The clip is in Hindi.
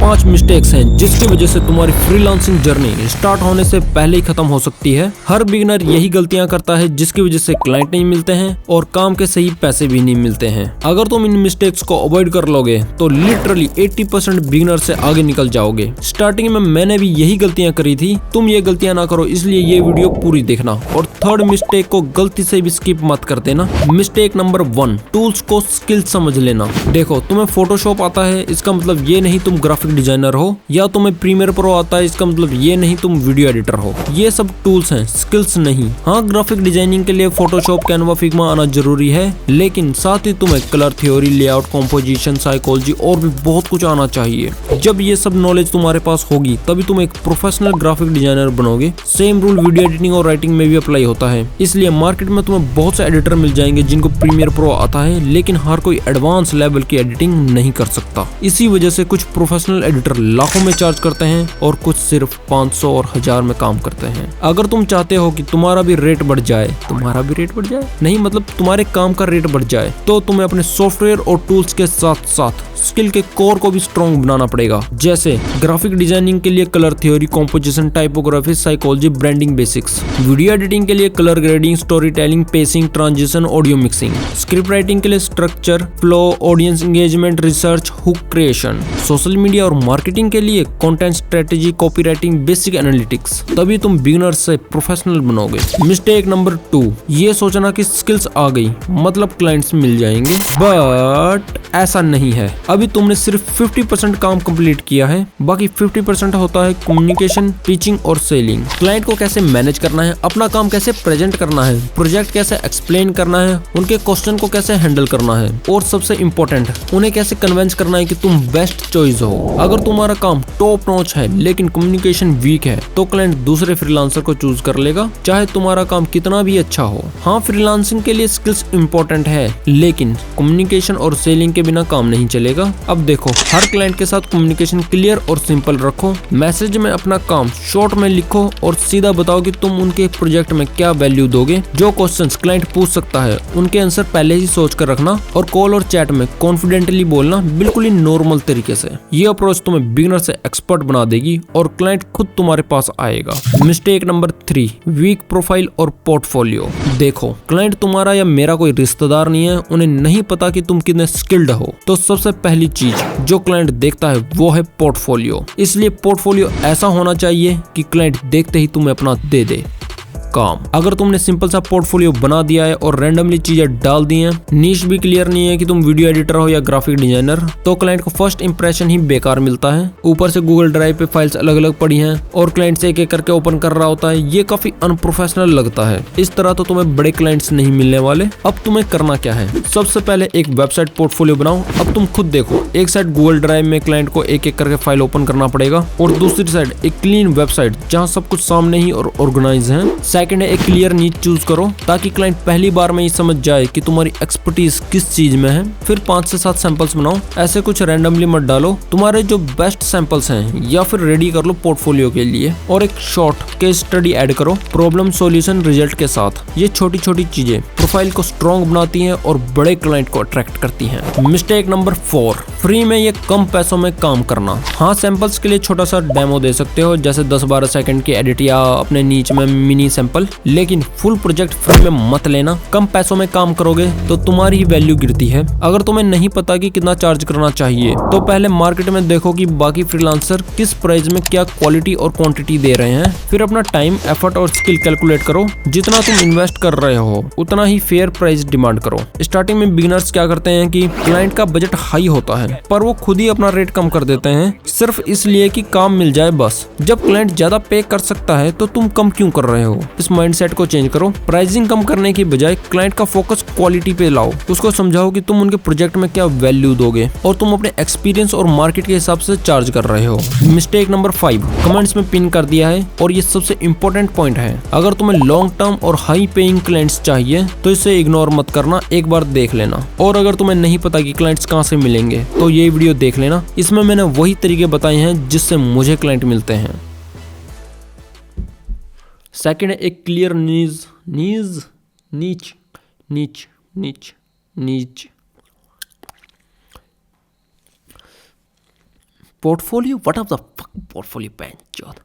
5 मिस्टेक्स हैं जिसकी वजह से तुम्हारी फ्रीलांसिंग जर्नी स्टार्ट होने से पहले ही खत्म हो सकती है। हर बिगिनर यही गलतियां करता है जिसकी वजह से क्लाइंट नहीं मिलते हैं और काम के सही पैसे भी नहीं मिलते हैं। अगर तुम इन मिस्टेक्स को अवॉइड कर लोगे तो लिटरली 80% बिगिनर से आगे निकल जाओगे। स्टार्टिंग में मैंने भी यही गलतियां करी थी, तुम ये गलतियां ना करो इसलिए ये वीडियो पूरी देखना। और थर्ड मिस्टेक को गलती से भी स्किप मत कर देना। मिस्टेक नंबर 1, टूल्स को स्किल समझ लेना। देखो, तुम्हें फोटोशॉप आता है इसका मतलब ये नहीं तुम ग्राफिक डिजाइनर हो, या तुम्हें प्रीमियर प्रो आता है इसका मतलब ये नहीं तुम वीडियो एडिटर हो। ये सब टूल्स हैं, स्किल्स नहीं। हाँ, ग्राफिक डिजाइनिंग के लिए फोटोशॉप, कैनवा, फिग्मा आना जरूरी है, लेकिन साथ ही तुम्हें colour theory, layout, composition, psychology और भी बहुत कुछ आना चाहिए। जब ये सब नॉलेज तुम्हारे पास होगी तभी तुम एक प्रोफेशनल ग्राफिक डिजाइनर बनोगे। सेम रूल वीडियो एडिटिंग और राइटिंग में भी अप्लाई होता है। इसलिए मार्केट में तुम्हें बहुत से एडिटर मिल जाएंगे जिनको प्रीमियर प्रो आता है, लेकिन हर कोई एडवांस लेवल की एडिटिंग नहीं कर सकता। इसी वजह से कुछ प्रोफेशनल एडिटर लाखों में चार्ज करते हैं और कुछ सिर्फ 500 और 1000 में काम करते हैं। अगर तुम चाहते हो कि तुम्हारा भी रेट बढ़ जाए, नहीं मतलब तुम्हारे काम का रेट बढ़ जाए, तो तुम्हें अपने सॉफ्टवेयर और टूल्स के साथ साथ स्किल के कोर को भी स्ट्रॉन्ग बनाना पड़ेगा। जैसे ग्राफिक डिजाइनिंग के लिए colour theory, composition, typography, psychology, branding basics. Video editing के लिए colour grading, story telling, pacing, transition, audio mixing. Script writing के लिए structure, flow, audience engagement, research, hook creation. Social media और मार्केटिंग के लिए content strategy, copy writing, basic analytics. तभी तुम बिगिनर से प्रोफेशनल बनोगे। मिस्टेक नंबर 2, ये सोचना कि स्किल्स आ गई मतलब क्लाइंट्स मिल जाएंगे, बट ऐसा नहीं है। अभी तुमने सिर्फ 50% काम कंप्लीट किया है, बाकी 50% होता है कम्युनिकेशन, टीचिंग और सेलिंग। क्लाइंट को कैसे मैनेज करना है, अपना काम कैसे प्रेजेंट करना है, प्रोजेक्ट कैसे एक्सप्लेन करना है, उनके क्वेश्चन को कैसे हैंडल करना है, और सबसे इम्पोर्टेंट उन्हें कैसे कन्विंस करना है कि तुम बेस्ट चॉइस हो। अगर तुम्हारा काम टॉप नॉच है लेकिन कम्युनिकेशन वीक है तो क्लाइंट दूसरे फ्रीलांसर को चूज कर लेगा, चाहे तुम्हारा काम कितना भी अच्छा हो। हाँ, फ्रीलांसिंग के लिए स्किल्स इंपॉर्टेंट है, लेकिन कम्युनिकेशन और सेलिंग के बिना काम नहीं चलेगा। अब देखो, हर क्लाइंट के साथ कम्युनिकेशन क्लियर और सिंपल रखो। मैसेज में अपना काम शॉर्ट में लिखो और सीधा बताओ कि तुम उनके प्रोजेक्ट में क्या वैल्यू दोगे। जो क्वेश्चंस क्लाइंट पूछ सकता है उनके आंसर पहले ही सोच कर रखना, और कॉल और चैट में कॉन्फिडेंटली बोलना, बिल्कुल ही नॉर्मल तरीके से। ये अप्रोच तुम्हें बिगिनर से एक्सपर्ट बना देगी और क्लाइंट खुद तुम्हारे पास आएगा। मिस्टेक नंबर 3, वीक प्रोफाइल और पोर्टफोलियो। देखो, क्लाइंट तुम्हारा या मेरा कोई रिश्तेदार नहीं है, उन्हें नहीं पता कि तुम कितने स्किल्ड हो। तो सबसे पहली चीज जो क्लाइंट देखता है वो है पोर्टफोलियो। इसलिए पोर्टफोलियो ऐसा होना चाहिए कि क्लाइंट देखते ही तुम्हें अपना दे दे काम। अगर तुमने सिंपल सा पोर्टफोलियो बना दिया है और रैंडमली चीजें डाल दी हैं, नीश भी क्लियर नहीं है कि तुम वीडियो एडिटर हो या ग्राफिक डिजाइनर, तो क्लाइंट को फर्स्ट इंप्रेशन ही बेकार मिलता है। ऊपर से गूगल ड्राइव पे फाइल्स अलग अलग पड़ी हैं और क्लाइंट से एक एक करके ओपन कर रहा होता है। ये काफी अनप्रोफेशनल लगता है। इस तरह तो तुम्हें बड़े क्लाइंट्स नहीं मिलने वाले। अब तुम्हें करना क्या है, सबसे पहले एक वेबसाइट पोर्टफोलियो बनाओ। अब तुम खुद देखो, एक साइड गूगल ड्राइव में क्लाइंट को एक एक करके फाइल ओपन करना पड़ेगा, और दूसरी साइड एक क्लीन वेबसाइट जहाँ सब कुछ सामने ही और ऑर्गेनाइज है। सेकंड है, एक क्लियर नीड चूज करो ताकि क्लाइंट पहली बार में ही समझ जाए कि तुम्हारी एक्सपर्टीज किस चीज में है। फिर 5 से 7 सैंपल्स बनाओ, ऐसे कुछ रैंडमली मत डालो। तुम्हारे जो बेस्ट सैंपल्स हैं या फिर रेडी कर लो पोर्टफोलियो के लिए, और एक शॉर्ट केस स्टडी ऐड करो प्रॉब्लम सॉल्यूशन रिजल्ट के साथ। ये छोटी छोटी चीजें प्रोफाइल को स्ट्रॉन्ग बनाती हैं और बड़े क्लाइंट को अट्रैक्ट करती हैं। मिस्टेक नंबर 4, फ्री में ये कम पैसों में काम करना। हाँ, सैंपल्स के लिए छोटा सा डेमो दे सकते हो, जैसे 10-12 सेकंड की एडिट या अपने नीच में मिनी सैंपल, लेकिन फुल प्रोजेक्ट फ्री में मत लेना। कम पैसों में काम करोगे तो तुम्हारी ही वैल्यू गिरती है। अगर तुम्हें नहीं पता कि कितना चार्ज करना चाहिए तो पहले मार्केट में देखो कि बाकी फ्रीलांसर किस प्राइस में क्या क्वालिटी और क्वांटिटी दे रहे हैं। फिर अपना टाइम, एफर्ट और स्किल कैलकुलेट करो। जितना तुम इन्वेस्ट कर रहे हो उतना ही फेयर प्राइस डिमांड करो। स्टार्टिंग में बिगिनर्स क्या करते हैं कि क्लाइंट का बजट हाई होता है पर वो खुद ही अपना रेट कम कर देते हैं सिर्फ इसलिए कि काम मिल जाए बस। जब क्लाइंट ज्यादा पे कर सकता है तो तुम कम क्यों कर रहे हो? इस माइंडसेट को चेंज करो। प्राइसिंग कम करने की बजाय क्लाइंट का फोकस क्वालिटी पे लाओ। उसको समझाओ कि तुम उनके प्रोजेक्ट में क्या वैल्यू दोगे और तुम अपने एक्सपीरियंस और मार्केट के हिसाब से चार्ज कर रहे हो। मिस्टेक नंबर 5 कमेंट्स में पिन कर दिया है और ये सबसे इंपॉर्टेंट पॉइंट है। अगर तुम्हें लॉन्ग टर्म और हाई पेइंग क्लाइंट्स चाहिए तो इसे इग्नोर मत करना, एक बार देख लेना। और अगर तुम्हें नहीं पता कि क्लाइंट्स कहाँ से मिलेंगे तो ये वीडियो देख लेना, इसमें मैंने वही तरीके बताए हैं जिससे मुझे क्लाइंट मिलते हैं। सेकंड है एक clear niche portfolio? What of the fuck portfolio, पैंचोद।